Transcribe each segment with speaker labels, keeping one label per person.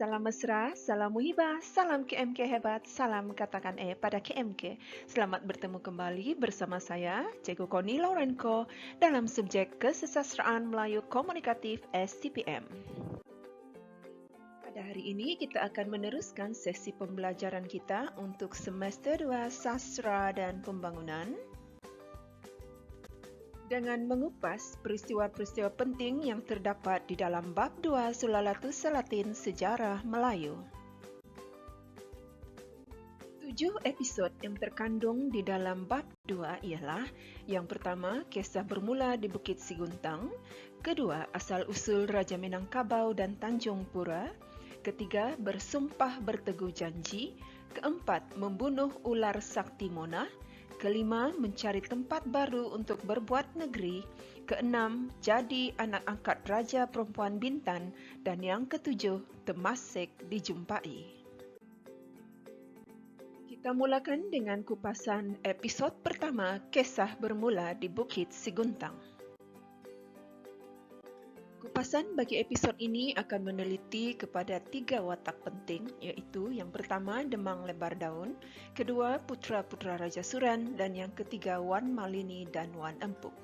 Speaker 1: Salam mesra, salam muhibah, salam KMK hebat, salam katakan pada KMK. Selamat bertemu kembali bersama saya, Cikgu Koni Laurenko, dalam subjek Kesusastraan Melayu Komunikatif STPM. Pada hari ini kita akan meneruskan sesi pembelajaran kita untuk semester 2 Sastra dan Pembangunan dengan mengupas peristiwa-peristiwa penting yang terdapat di dalam bab 2 Sulalatus Salatin Sejarah Melayu. 7 episod yang terkandung di dalam bab 2 ialah: yang pertama, kisah bermula di Bukit Siguntang; kedua, asal-usul Raja Minangkabau dan Tanjung Pura; ketiga, bersumpah berteguh janji; keempat, membunuh ular sakti Mona; kelima, mencari tempat baru untuk berbuat negeri; keenam, jadi anak angkat Raja Perempuan Bintan; dan yang ketujuh, Temasek dijumpai. Kita mulakan dengan kupasan episod pertama, kisah bermula di Bukit Siguntang. Kupasan bagi episod ini akan meneliti kepada 3 watak penting, iaitu yang pertama Demang Lebar Daun, kedua Putra-Putra Raja Suran, dan yang ketiga Wan Malini dan Wan Empuk.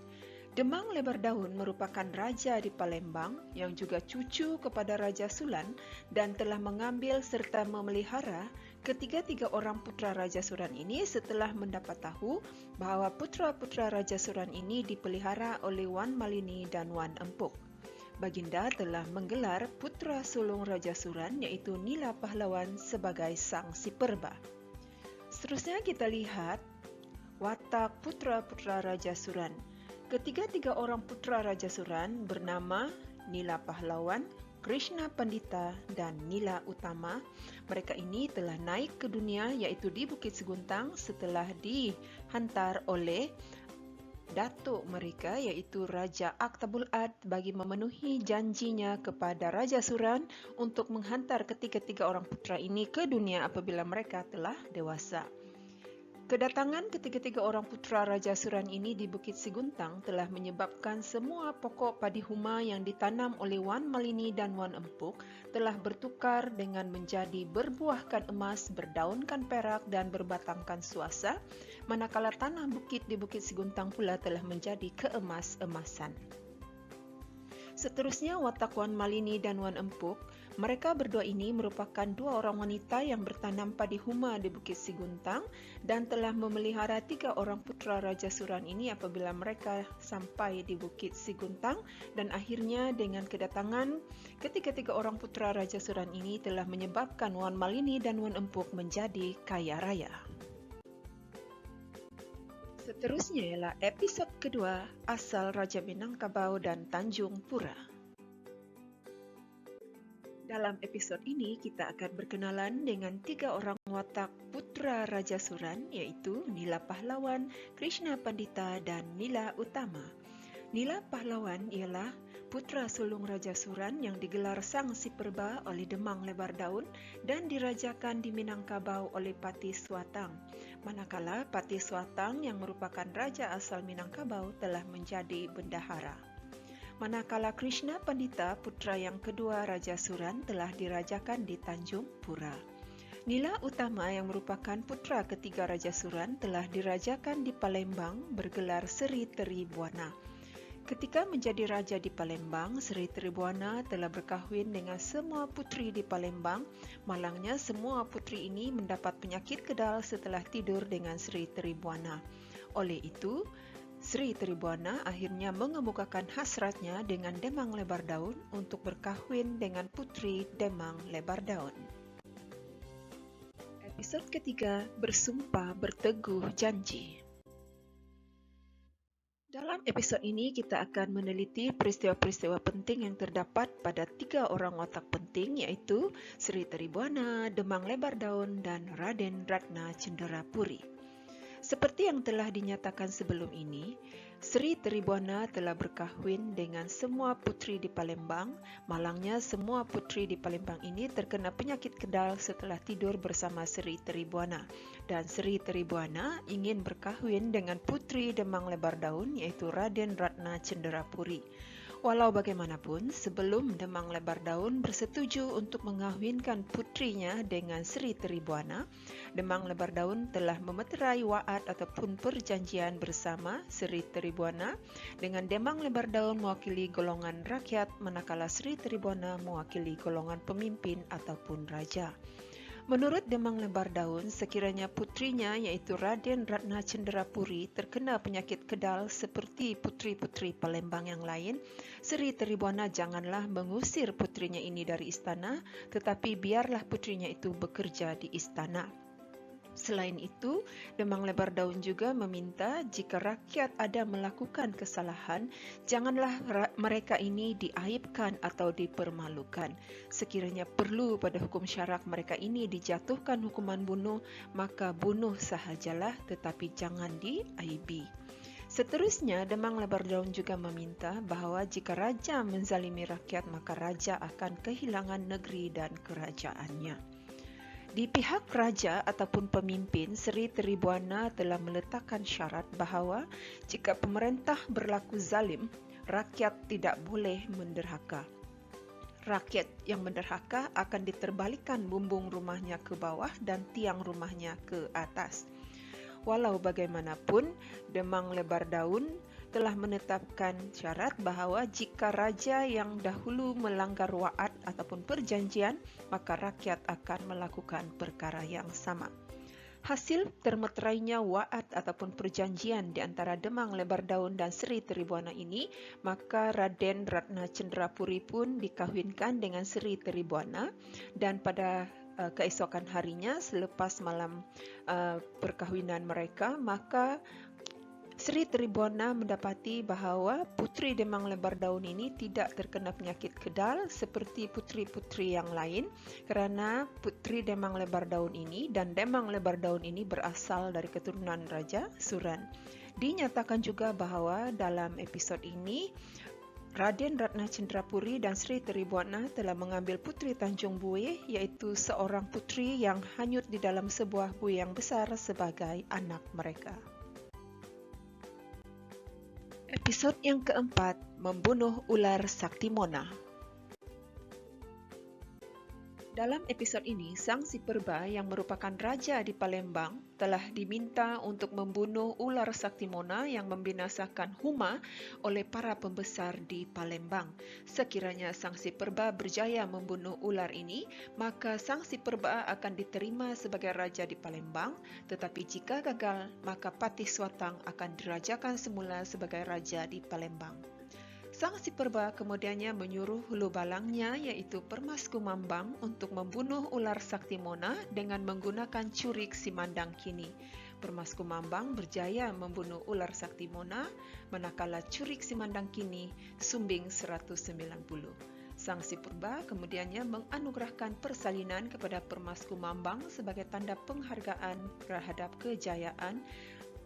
Speaker 1: Demang Lebar Daun merupakan raja di Palembang yang juga cucu kepada Raja Sulan dan telah mengambil serta memelihara ketiga-tiga orang putra Raja Suran ini setelah mendapat tahu bahawa putra-putra Raja Suran ini dipelihara oleh Wan Malini dan Wan Empuk. Baginda telah menggelar putra sulung Raja Suran iaitu Nila Pahlawan sebagai sang si Perba. Seterusnya kita lihat watak putra-putra Raja Suran. Ketiga-tiga orang putra Raja Suran bernama Nila Pahlawan, Krishna Pandita dan Nila Utama. Mereka ini telah naik ke dunia iaitu di Bukit Siguntang setelah dihantar oleh datuk mereka iaitu Raja Aktabul Ad bagi memenuhi janjinya kepada Raja Suran untuk menghantar ketiga-tiga orang putra ini ke dunia apabila mereka telah dewasa. Kedatangan ketiga-tiga orang putra Raja Suran ini di Bukit Siguntang telah menyebabkan semua pokok padi huma yang ditanam oleh Wan Malini dan Wan Empuk telah bertukar dengan menjadi berbuahkan emas, berdaunkan perak dan berbatangkan suasa, manakala tanah bukit di Bukit Siguntang pula telah menjadi keemas-emasan. Seterusnya watak Wan Malini dan Wan Empuk. Mereka berdua ini merupakan dua orang wanita yang bertanam padi huma di Bukit Siguntang dan telah memelihara 3 orang putra Raja Suran ini apabila mereka sampai di Bukit Siguntang, dan akhirnya dengan kedatangan ketiga-tiga orang putra Raja Suran ini telah menyebabkan Wan Malini dan Wan Empuk menjadi kaya raya. Seterusnya ialah episod kedua, asal Raja Minangkabau dan Tanjung Pura. Dalam episod ini, kita akan berkenalan dengan 3 orang watak putra Raja Suran, iaitu Nila Pahlawan, Krishna Pandita dan Nila Utama. Nila Pahlawan ialah putra sulung Raja Suran yang digelar Sang Si Perba oleh Demang Lebar Daun dan dirajakan di Minangkabau oleh Pati Swatang. Manakala Pati Swatang yang merupakan raja asal Minangkabau telah menjadi bendahara. Manakala Krishna Pandita, putra yang kedua Raja Suran, telah dirajakan di Tanjung Pura. Nila Utama yang merupakan putra ketiga Raja Suran telah dirajakan di Palembang bergelar Seri Tribuana. Ketika menjadi raja di Palembang, Seri Tribuana telah berkahwin dengan semua putri di Palembang. Malangnya semua putri ini mendapat penyakit kedal setelah tidur dengan Seri Tribuana. Oleh itu, Seri Tribuana akhirnya mengemukakan hasratnya dengan Demang Lebar Daun untuk berkahwin dengan putri Demang Lebar Daun. Episod ketiga, bersumpah berteguh janji. Dalam episod ini kita akan meneliti peristiwa-peristiwa penting yang terdapat pada 3 orang watak penting iaitu Seri Tribuana, Demang Lebar Daun dan Raden Ratna Cenderapuri. Seperti yang telah dinyatakan sebelum ini, Seri Tribuana telah berkahwin dengan semua putri di Palembang. Malangnya semua putri di Palembang ini terkena penyakit kedal setelah tidur bersama Seri Tribuana. Dan Seri Tribuana ingin berkahwin dengan putri Demang Lebar Daun iaitu Raden Ratna Cenderapuri. Walau bagaimanapun, sebelum Demang Lebar Daun bersetuju untuk mengahwinkan putrinya dengan Sri Tribuana, Demang Lebar Daun telah memeterai wa'ad ataupun perjanjian bersama Sri Tribuana dengan Demang Lebar Daun mewakili golongan rakyat, manakala Sri Tribuana mewakili golongan pemimpin ataupun raja. Menurut Demang Lebar Daun, sekiranya putrinya iaitu Raden Ratna Cenderapuri terkena penyakit kedal seperti putri-putri Palembang yang lain, Sri Tribuana janganlah mengusir putrinya ini dari istana, tetapi biarlah putrinya itu bekerja di istana. Selain itu, Demang Lebar Daun juga meminta jika rakyat ada melakukan kesalahan, janganlah mereka ini diaibkan atau dipermalukan. Sekiranya perlu pada hukum syarak mereka ini dijatuhkan hukuman bunuh, maka bunuh sahajalah tetapi jangan diaibi. Seterusnya, Demang Lebar Daun juga meminta bahawa jika raja menzalimi rakyat, maka raja akan kehilangan negeri dan kerajaannya. Di pihak raja ataupun pemimpin, Sri Tribuana telah meletakkan syarat bahawa jika pemerintah berlaku zalim, rakyat tidak boleh menderhaka. Rakyat yang menderhaka akan diterbalikan bumbung rumahnya ke bawah dan tiang rumahnya ke atas. Walau bagaimanapun, Demang Lebar Daun telah menetapkan syarat bahawa jika raja yang dahulu melanggar wa'ad ataupun perjanjian, maka rakyat akan melakukan perkara yang sama. Hasil termeterainya wa'ad ataupun perjanjian di antara Demang Lebar Daun dan Sri Tribuana ini, maka Raden Ratna Cenderapuri pun dikahwinkan dengan Sri Tribuana, dan pada keesokan harinya selepas malam perkahwinan mereka, maka Sri Tribuana mendapati bahawa putri Demang Lebar Daun ini tidak terkena penyakit kedal seperti putri-putri yang lain, kerana putri Demang Lebar Daun ini dan Demang Lebar Daun ini berasal dari keturunan Raja Suran. Dinyatakan juga bahawa dalam episod ini Raden Ratna Cenderapuri dan Sri Tribuana telah mengambil putri Tanjung Buih, iaitu seorang putri yang hanyut di dalam sebuah buih yang besar sebagai anak mereka. Episod yang keempat, membunuh ular Saktimona. Dalam episod ini, Sang Si Perba yang merupakan raja di Palembang telah diminta untuk membunuh ular Saktimona yang membinasakan Huma oleh para pembesar di Palembang. Sekiranya Sang Si Perba berjaya membunuh ular ini, maka Sang Si Perba akan diterima sebagai raja di Palembang, tetapi jika gagal, maka Patih Swatang akan dirajakan semula sebagai raja di Palembang. Sang Si Perba kemudiannya menyuruh hulu balangnya iaitu Permas Kumambang untuk membunuh ular Saktimona dengan menggunakan curik Simandang Kini. Permas Kumambang berjaya membunuh ular Saktimona, manakala curik Simandang Kini sumbing 190. Sang Si Perba kemudiannya menganugerahkan persalinan kepada Permas Kumambang sebagai tanda penghargaan terhadap kejayaan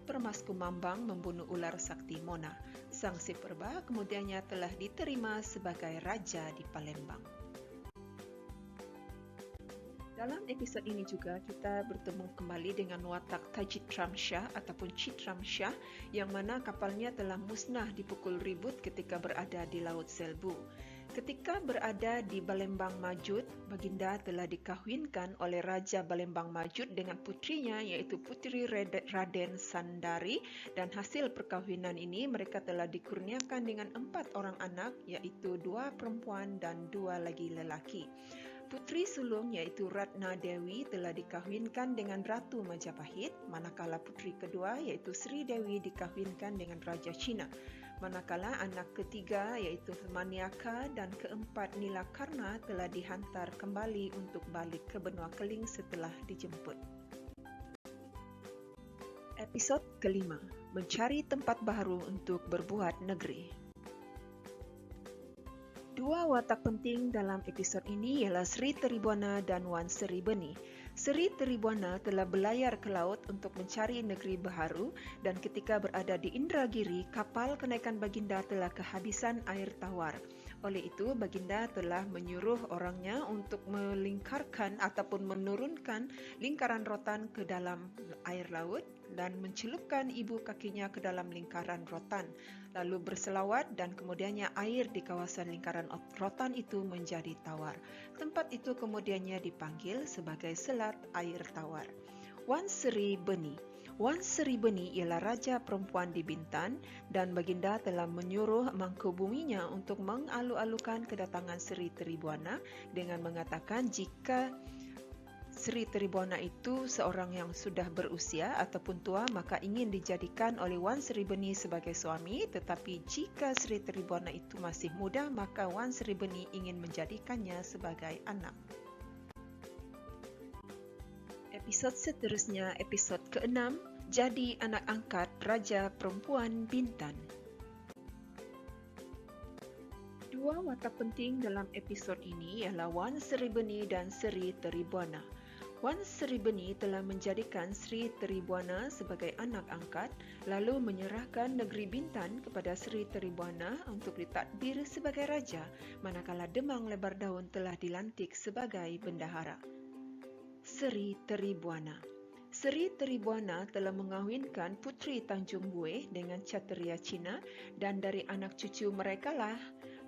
Speaker 1: Permas Kumambang membunuh ular Saktimona. Sang Si Perba kemudiannya telah diterima sebagai raja di Palembang. Dalam episod ini juga kita bertemu kembali dengan watak Tajitram Shah ataupun Chitram Shah yang mana kapalnya telah musnah dipukul ribut ketika berada di Laut Selbu. Ketika berada di Balembang Majud, Baginda telah dikahwinkan oleh Raja Balembang Majud dengan putrinya iaitu Putri Raden Sandari, dan hasil perkahwinan ini mereka telah dikurniakan dengan 4 orang anak iaitu 2 perempuan dan 2 lagi lelaki. Putri sulung iaitu Ratna Dewi telah dikahwinkan dengan Ratu Majapahit, manakala putri kedua iaitu Sri Dewi dikahwinkan dengan Raja Cina. Manakala anak ketiga iaitu Maniaka dan keempat Nilakarna telah dihantar kembali untuk balik ke benua Keling setelah dijemput. Episod kelima, mencari tempat baru untuk berbuat negeri. Dua watak penting dalam episod ini ialah Sri Tribuana dan Wan Sri Beni. Sri Tribuana telah berlayar ke laut untuk mencari negeri baharu, dan ketika berada di Indragiri, kapal kenaikan Baginda telah kehabisan air tawar. Oleh itu, Baginda telah menyuruh orangnya untuk melingkarkan ataupun menurunkan lingkaran rotan ke dalam air laut dan mencelupkan ibu kakinya ke dalam lingkaran rotan, lalu berselawat dan kemudiannya air di kawasan lingkaran rotan itu menjadi tawar. Tempat itu kemudiannya dipanggil sebagai Selat Air Tawar. Wan Sri Beni. Wan Sri Beni ialah raja perempuan di Bintan dan Baginda telah menyuruh Mangkubuminya untuk mengalu-alukan kedatangan Sri Tribuana dengan mengatakan jika Sri Tribuana itu seorang yang sudah berusia ataupun tua, maka ingin dijadikan oleh Wan Sri Beni sebagai suami, tetapi jika Sri Tribuana itu masih muda, maka Wan Sri Beni ingin menjadikannya sebagai anak. Episod seterusnya, episod ke-6, Jadi Anak Angkat Raja Perempuan Bintan. Dua watak penting dalam episod ini ialah Wan Sri Beni dan Sri Tribuana. Wan Sri Beni telah menjadikan Sri Tribuana sebagai anak angkat, lalu menyerahkan negeri Bintan kepada Sri Tribuana untuk ditadbir sebagai raja, manakala Demang Lebar Daun telah dilantik sebagai bendahara. Sri Tribuana. Sri Tribuana telah mengahwinkan Puteri Tanjung Buih dengan Cateria Cina dan dari anak cucu merekalah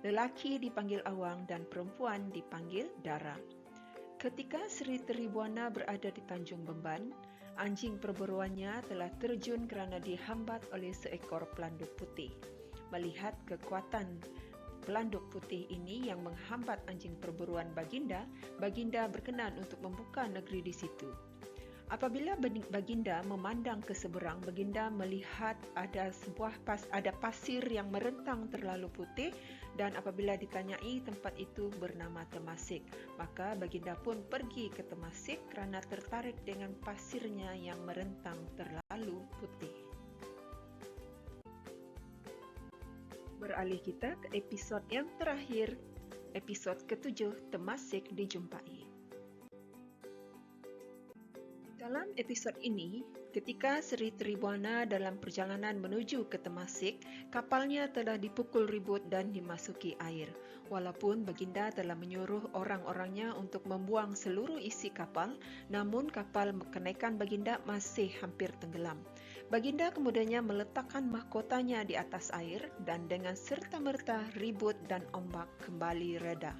Speaker 1: lelaki dipanggil Awang dan perempuan dipanggil Dara. Ketika Sri Tribuana berada di Tanjung Bemban, anjing perburuannya telah terjun kerana dihambat oleh seekor pelanduk putih. Melihat kekuatan pelanduk putih ini yang menghambat anjing perburuan Baginda, Baginda berkenan untuk membuka negeri di situ. Apabila Baginda memandang ke seberang, Baginda melihat ada pasir yang merentang terlalu putih, dan apabila ditanyai tempat itu bernama Temasik, maka Baginda pun pergi ke Temasik kerana tertarik dengan pasirnya yang merentang terlalu putih. Beralih kita ke episod yang terakhir, episod ke-7, Temasik dijumpai. Dalam episod ini, ketika Sri Tribuana dalam perjalanan menuju ke Temasik, kapalnya telah dipukul ribut dan dimasuki air. Walaupun Baginda telah menyuruh orang-orangnya untuk membuang seluruh isi kapal, namun kapal kenaikan Baginda masih hampir tenggelam. Baginda kemudiannya meletakkan mahkotanya di atas air dan dengan serta-merta ribut dan ombak kembali reda.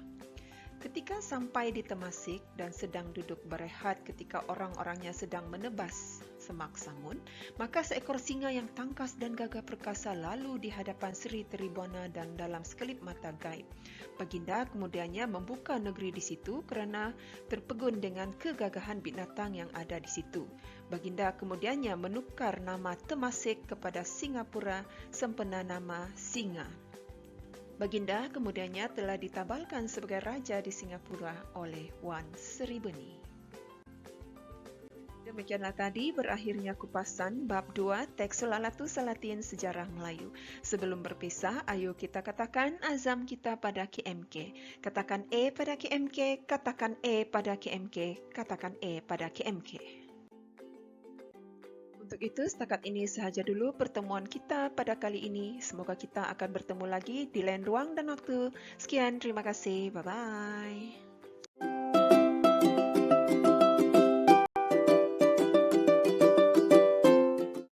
Speaker 1: Ketika sampai di Temasik dan sedang duduk berehat ketika orang-orangnya sedang menebas semak samun, maka seekor singa yang tangkas dan gagah perkasa lalu di hadapan Sri Tribuana dan dalam sekelip mata gaib. Baginda kemudiannya membuka negeri di situ kerana terpegun dengan kegagahan binatang yang ada di situ. Baginda kemudiannya menukar nama Temasik kepada Singapura sempena nama Singa. Baginda kemudiannya telah ditabalkan sebagai raja di Singapura oleh Wan Sri Beni. Demikianlah tadi berakhirnya kupasan bab 2 teks Sulalatu Salatin Sejarah Melayu. Sebelum berpisah, ayo kita katakan azam kita pada KMK. Katakan E pada KMK, katakan E pada KMK, katakan E pada KMK. Untuk itu, setakat ini sahaja dulu pertemuan kita pada kali ini. Semoga kita akan bertemu lagi di lain ruang dan waktu. Sekian, terima kasih. Bye-bye.